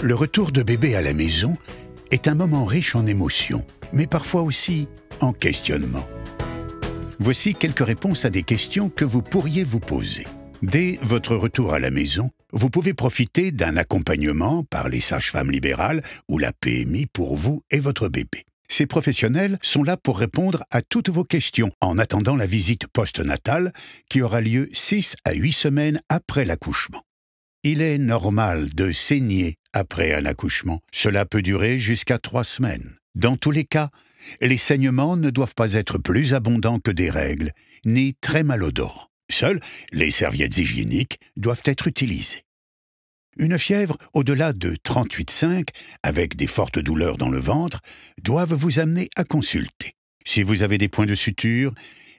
Le retour de bébé à la maison est un moment riche en émotions, mais parfois aussi en questionnements. Voici quelques réponses à des questions que vous pourriez vous poser. Dès votre retour à la maison, vous pouvez profiter d'un accompagnement par les sages-femmes libérales ou la PMI pour vous et votre bébé. Ces professionnels sont là pour répondre à toutes vos questions en attendant la visite postnatale qui aura lieu 6 à 8 semaines après l'accouchement. Il est normal de saigner après un accouchement. Cela peut durer jusqu'à 3 semaines. Dans tous les cas, les saignements ne doivent pas être plus abondants que des règles, ni très malodorants. Seules les serviettes hygiéniques doivent être utilisées. Une fièvre au-delà de 38,5, avec des fortes douleurs dans le ventre, doivent vous amener à consulter. Si vous avez des points de suture,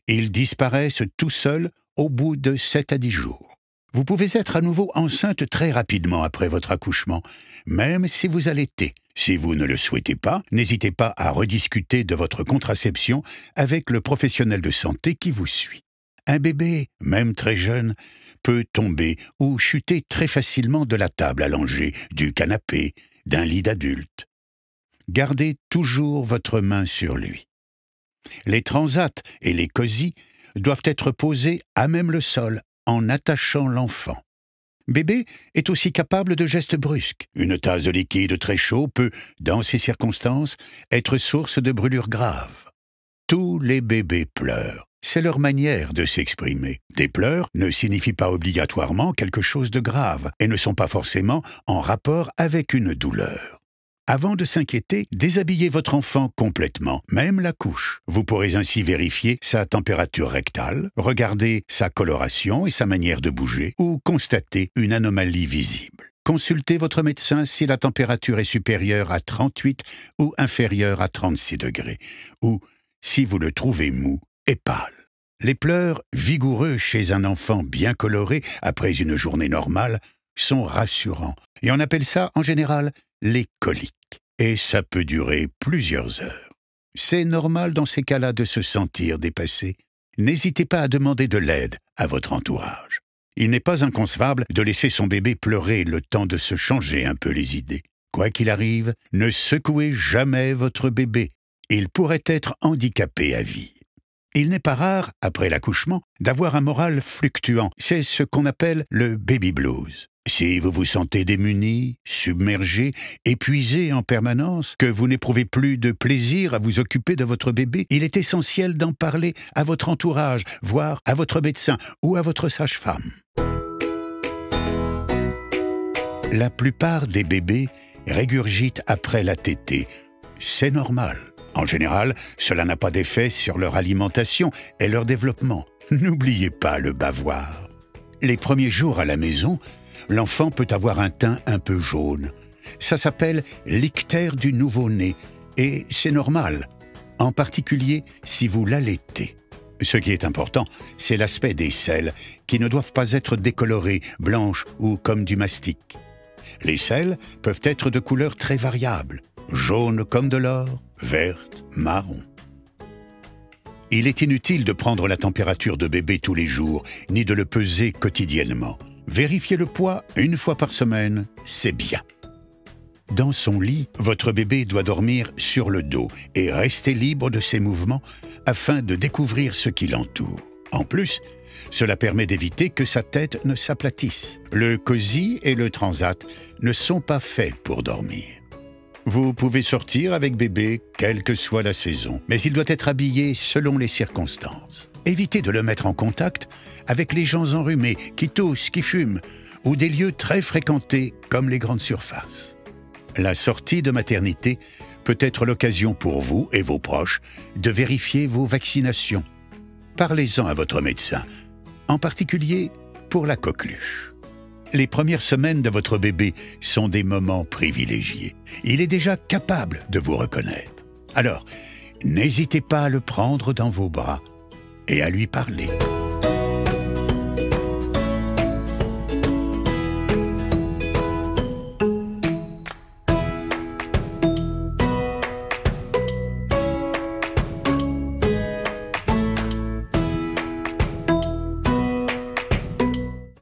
ils disparaissent tout seuls au bout de 7 à 10 jours. Vous pouvez être à nouveau enceinte très rapidement après votre accouchement, même si vous allaitez. Si vous ne le souhaitez pas, n'hésitez pas à rediscuter de votre contraception avec le professionnel de santé qui vous suit. Un bébé, même très jeune, peut tomber ou chuter très facilement de la table allongée, du canapé, d'un lit d'adulte. Gardez toujours votre main sur lui. Les transats et les cosy doivent être posés à même le sol, en attachant l'enfant. Bébé est aussi capable de gestes brusques. Une tasse de liquide très chaud peut, dans ces circonstances, être source de brûlures graves. Tous les bébés pleurent. C'est leur manière de s'exprimer. Des pleurs ne signifient pas obligatoirement quelque chose de grave et ne sont pas forcément en rapport avec une douleur. Avant de s'inquiéter, déshabillez votre enfant complètement, même la couche. Vous pourrez ainsi vérifier sa température rectale, regarder sa coloration et sa manière de bouger, ou constater une anomalie visible. Consultez votre médecin si la température est supérieure à 38 ou inférieure à 36 degrés, ou si vous le trouvez mou et pâle. Les pleurs vigoureux chez un enfant bien coloré après une journée normale sont rassurants, et on appelle ça en général les coliques. Et ça peut durer plusieurs heures. C'est normal dans ces cas-là de se sentir dépassé. N'hésitez pas à demander de l'aide à votre entourage. Il n'est pas inconcevable de laisser son bébé pleurer le temps de se changer un peu les idées. Quoi qu'il arrive, ne secouez jamais votre bébé. Il pourrait être handicapé à vie. Il n'est pas rare, après l'accouchement, d'avoir un moral fluctuant. C'est ce qu'on appelle le baby blues. Si vous vous sentez démuni, submergé, épuisé en permanence, que vous n'éprouvez plus de plaisir à vous occuper de votre bébé, il est essentiel d'en parler à votre entourage, voire à votre médecin ou à votre sage-femme. La plupart des bébés régurgitent après la tétée. C'est normal. En général, cela n'a pas d'effet sur leur alimentation et leur développement. N'oubliez pas le bavoir. Les premiers jours à la maison, l'enfant peut avoir un teint un peu jaune. Ça s'appelle l'ictère du nouveau-né et c'est normal, en particulier si vous l'allaitez. Ce qui est important, c'est l'aspect des selles qui ne doivent pas être décolorées, blanches ou comme du mastic. Les selles peuvent être de couleurs très variables, jaune comme de l'or, verte, marron. Il est inutile de prendre la température de bébé tous les jours, ni de le peser quotidiennement. Vérifier le poids une fois par semaine, c'est bien. Dans son lit, votre bébé doit dormir sur le dos et rester libre de ses mouvements afin de découvrir ce qui l'entoure. En plus, cela permet d'éviter que sa tête ne s'aplatisse. Le cosy et le transat ne sont pas faits pour dormir. Vous pouvez sortir avec bébé, quelle que soit la saison, mais il doit être habillé selon les circonstances. Évitez de le mettre en contact avec les gens enrhumés, qui toussent, qui fument, ou des lieux très fréquentés comme les grandes surfaces. La sortie de maternité peut être l'occasion pour vous et vos proches de vérifier vos vaccinations. Parlez-en à votre médecin, en particulier pour la coqueluche. Les premières semaines de votre bébé sont des moments privilégiés. Il est déjà capable de vous reconnaître. Alors, n'hésitez pas à le prendre dans vos bras et à lui parler.